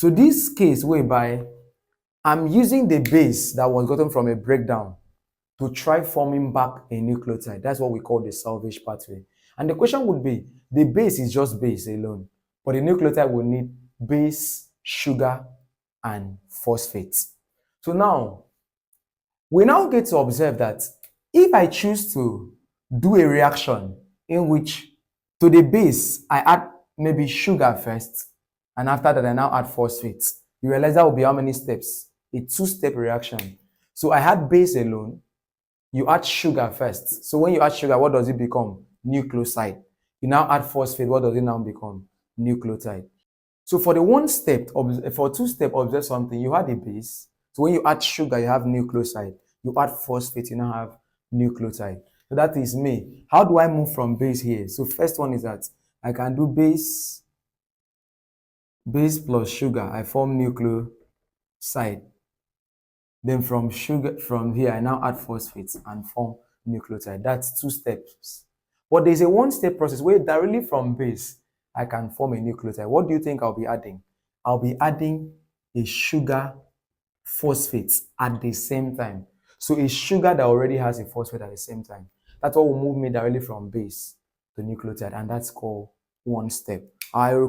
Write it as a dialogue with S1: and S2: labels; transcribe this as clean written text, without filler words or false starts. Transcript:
S1: So this case whereby I'm using the base that was gotten from a breakdown to try forming back a nucleotide. That's what we call the salvage pathway. And the question would be, the base is just base alone, but the nucleotide will need base, sugar, and phosphate. So now, we now get to observe that if I choose to do a reaction in which to the base, I add maybe sugar first, and after that, I now add phosphate, you realize that will be how many steps? A two-step reaction. So I had base alone, you add sugar first. So when you add sugar, what does it become? Nucleoside. You now add phosphate, what does it now become? Nucleotide. So for the one step, for two step, observe something, you had a base. So when you add sugar, you have nucleoside. You add phosphate, you now have nucleotide. So that is me. How do I move from base here? So first one is that I can do base plus sugar. I form nucleoside. Then from here, I now add phosphates and form nucleotide. That's two steps. But there's a one-step process where directly from base, I can form a nucleotide. What do you think I'll be adding? I'll be adding a sugar phosphate at the same time. So a sugar that already has a phosphate at the same time. That's what will move me directly from base to nucleotide, and that's called one step. I